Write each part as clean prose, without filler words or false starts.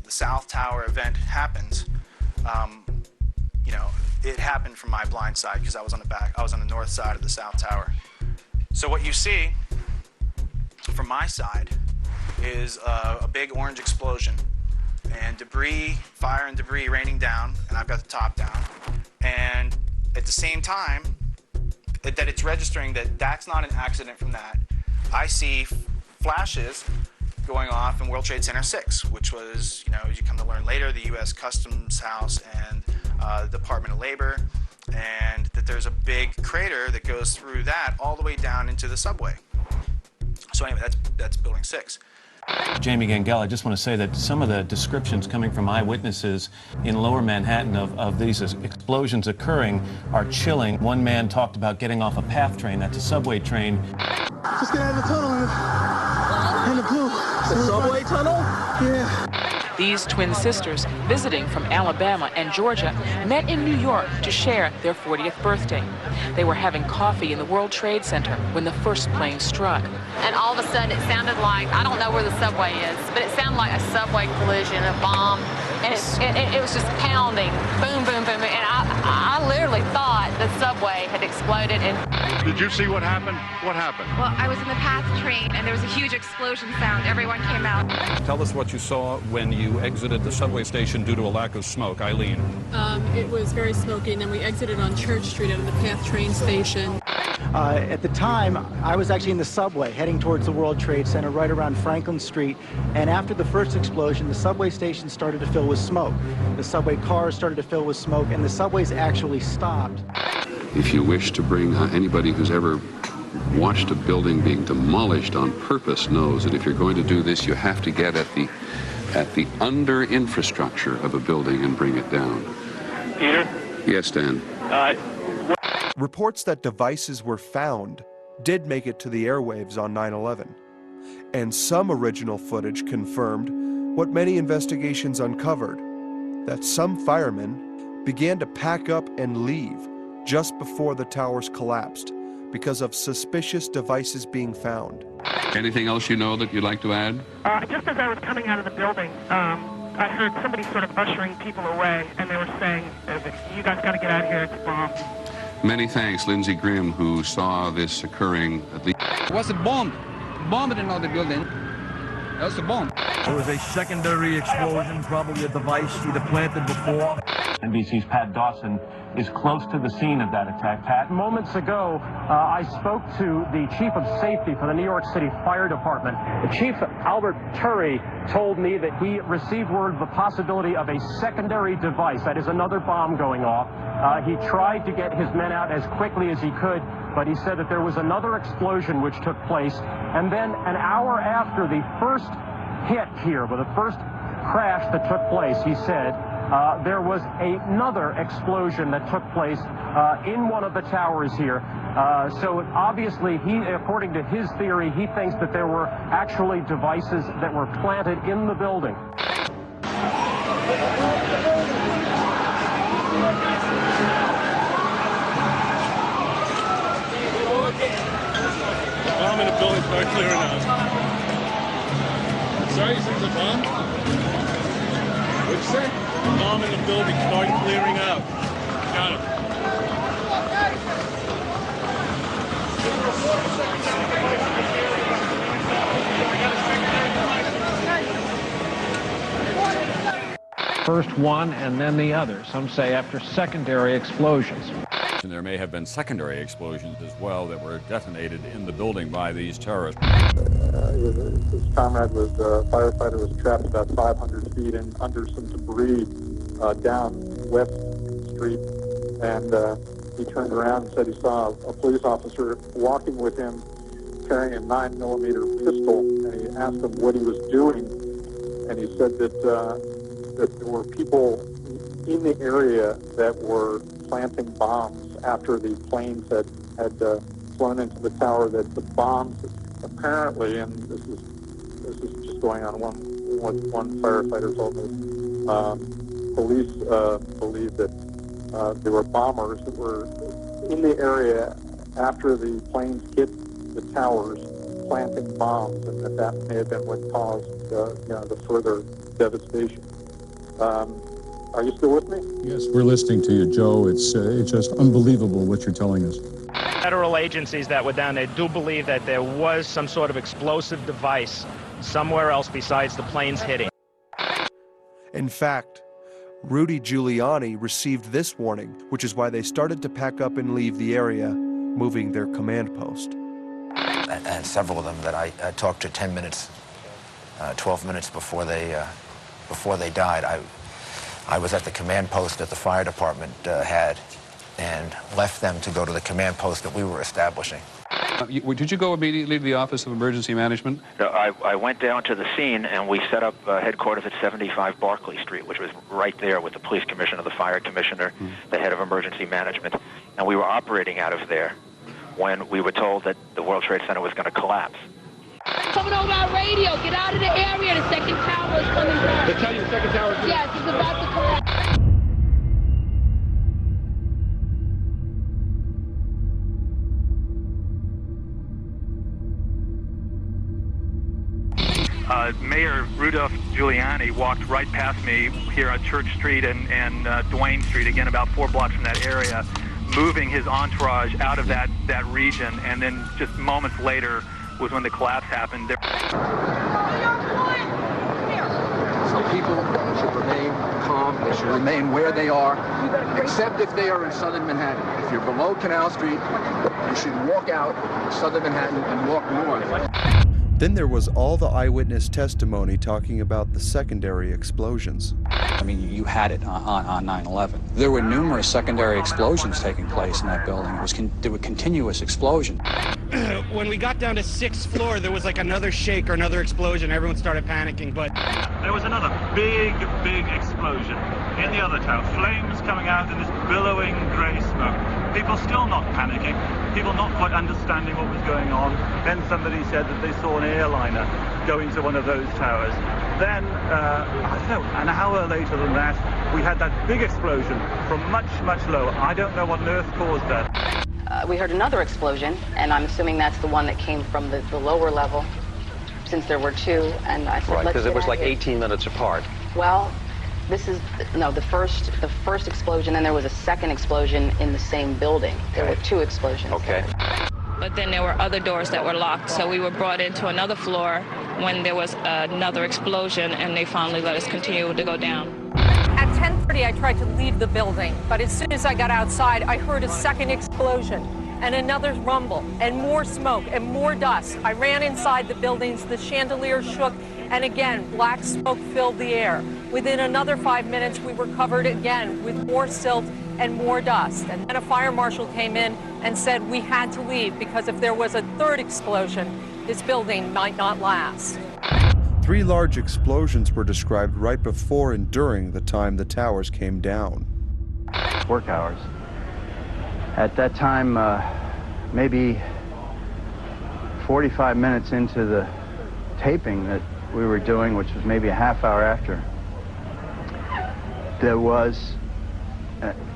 the South Tower event happens, you know, it happened from my blind side because I was on the north side of the South Tower. So what you see from my side is a big orange explosion and debris, fire and debris raining down, and I've got the top down. And at the same time that it's registering that that's not an accident from that, I see flashes going off in World Trade Center 6, which was, you know, as you come to learn later, the U.S. Customs House and the Department of Labor, and that there's a big crater that goes through that all the way down into the subway. So anyway, that's Building 6. Jamie Gangel, I just want to say that some of the descriptions coming from eyewitnesses in lower Manhattan of these explosions occurring are chilling. One man talked about getting off a PATH train, that's a subway train. Just get out of the tunnel and the blue. The subway tunnel? Yeah. These twin sisters, visiting from Alabama and Georgia, met in New York to share their 40th birthday. They were having coffee in the World Trade Center when the first plane struck. And all of a sudden it sounded like, I don't know where the subway is, but it sounded like a subway collision, a bomb. And it was just pounding, boom, boom, boom. And I literally thought the subway had exploded. And did you see what happened? What happened? Well, I was in the PATH train, and there was a huge explosion sound. Everyone came out. Tell us what you saw when you exited the subway station due to a lack of smoke. Eileen. It was very smoky, and then we exited on Church Street out of the PATH train station. At the time, I was actually in the subway heading towards the World Trade Center right around Franklin Street. And after the first explosion, the subway station started to fill with smoke. The subway cars started to fill with smoke, and the subways actually stopped. If you wish to bring anybody who's ever watched a building being demolished on purpose knows that if you're going to do this, you have to get at the under infrastructure of a building and bring it down. Peter? Yes, Dan. Reports that devices were found did make it to the airwaves on 9/11, and some original footage confirmed what many investigations uncovered, that some firemen began to pack up and leave just before the towers collapsed because of suspicious devices being found. Anything else you know that you'd like to add? Just as I was coming out of the building, I heard somebody sort of ushering people away, and they were saying, you guys got to get out of here, it's a bomb. Many thanks, Lindsey Grimm, who saw this occurring at least. It was a bomb. Bomb in another building. That was a bomb. There was a secondary explosion, probably a device either planted before. NBC's Pat Dawson is close to the scene of that attack. Pat? Moments ago, I spoke to the chief of safety for the New York City Fire Department. The chief, Albert Turry, told me that he received word of the possibility of a secondary device, that is another bomb going off. He tried to get his men out as quickly as he could, but he said that there was another explosion which took place. And then an hour after the first hit here, with the first crash that took place, he said, there was another explosion that took place in one of the towers here. So obviously, according to his theory, he thinks that there were actually devices that were planted in the building. Bomb in the building, start clearing out. Sorry, you said the bomb? What'd you say? Bomb in the building, start clearing out. Got it. First one and then the other, some say after secondary explosions. And there may have been secondary explosions as well that were detonated in the building by these terrorists. His comrade was a firefighter, was trapped about 500 feet in under some debris down West Street, and he turned around and said he saw a police officer walking with him carrying a 9mm pistol, and he asked him what he was doing, and he said that there were people in the area that were planting bombs after the planes had flown into the tower, that the bombs apparently, and this is just going on what one firefighter told me, police believe that there were bombers that were in the area after the planes hit the towers planting bombs, and that may have been what caused the further devastation. Are you still with me? Yes, we're listening to you, Joe. It's just unbelievable what you're telling us. Federal agencies that were down there do believe that there was some sort of explosive device somewhere else besides the planes hitting. In fact, Rudy Giuliani received this warning, which is why they started to pack up and leave the area, moving their command post. And several of them that I talked to 10 minutes, 12 minutes before they died. I was at the command post that the fire department had and left them to go to the command post that we were establishing. Did you go immediately to the Office of Emergency Management? I went down to the scene and we set up headquarters at 75 Barclay Street, which was right there with the police commissioner, the fire commissioner, the head of emergency management, and we were operating out of there when we were told that the World Trade Center was going to collapse. Coming over our radio, get out of the area, the second tower is coming down. They tell you the second tower is coming down? Yes, it's about to collapse. Mayor Rudolph Giuliani walked right past me here on Church Street and Duane Street, again about 4 blocks from that area, moving his entourage out of that region, and then just moments later was when the collapse happened. So people should remain calm, they should remain where they are, except if they are in southern Manhattan. If you're below Canal Street, you should walk out southern Manhattan and walk north. Then there was all the eyewitness testimony talking about the secondary explosions. I mean, you had it on 9/11. There were numerous secondary explosions taking place in that building. There were continuous explosions. When we got down to 6th floor, there was like another shake or another explosion. Everyone started panicking, but there was another big explosion in the other tower. Flames coming out in this billowing grey smoke. People still not panicking. People not quite understanding what was going on. Then somebody said that they saw an airliner going to one of those towers. Then, I don't know, an hour later than that, we had that big explosion from much, much lower. I don't know what on earth caused that. We heard another explosion, and I'm assuming that's the one that came from the lower level, since there were 2, and I said, right, because it was like here. 18 minutes apart. Well, this is, no, the first explosion, and there was a second explosion in the same building. There were 2 explosions. Okay. But then there were other doors that were locked, so we were brought into another floor when there was another explosion, and they finally let us continue to go down. At 10:30, I tried to leave the building, but as soon as I got outside, I heard a second explosion and another rumble and more smoke and more dust. I ran inside the buildings, the chandelier shook, and again, black smoke filled the air. Within another 5 minutes, we were covered again with more silt and more dust. And then a fire marshal came in and said we had to leave because if there was a third explosion, this building might not last. 3 large explosions were described right before and during the time the towers came down. Work hours. At that time, maybe 45 minutes into the taping that we were doing, which was maybe a half hour after, there was,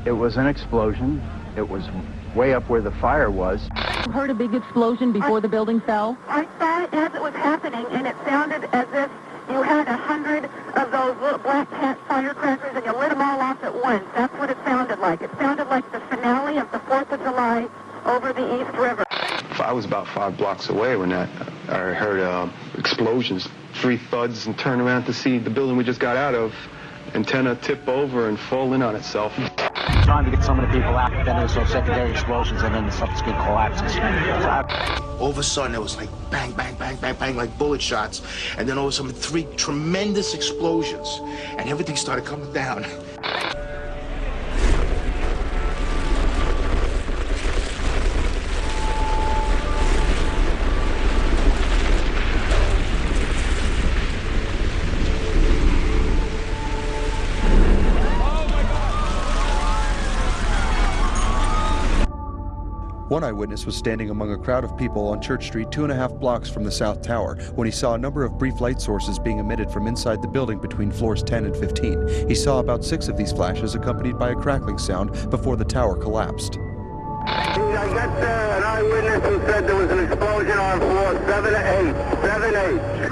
it was an explosion. It was way up where the fire was. You heard a big explosion before the building fell? I saw it as it was happening, and it sounded as if you had 100 of those little black cat firecrackers and you lit them all off at once. That's what it sounded like. It sounded like the finale of the 4th of July over the East River. I was about 5 blocks away when I heard explosions, 3 thuds, and turned around to see the building we just got out of, antenna tip over and fall in on itself. Trying to get some of the people out, then there's those secondary explosions and then the subsequent collapses. All of a sudden, it was like bang, bang, bang, bang, bang, like bullet shots. And then all of a sudden, 3 tremendous explosions. And everything started coming down. One eyewitness was standing among a crowd of people on Church Street 2.5 blocks from the South Tower when he saw a number of brief light sources being emitted from inside the building between floors 10 and 15. He saw about 6 of these flashes accompanied by a crackling sound before the tower collapsed. I got an eyewitness who said there was an explosion on floor 7 to 8. 7-8.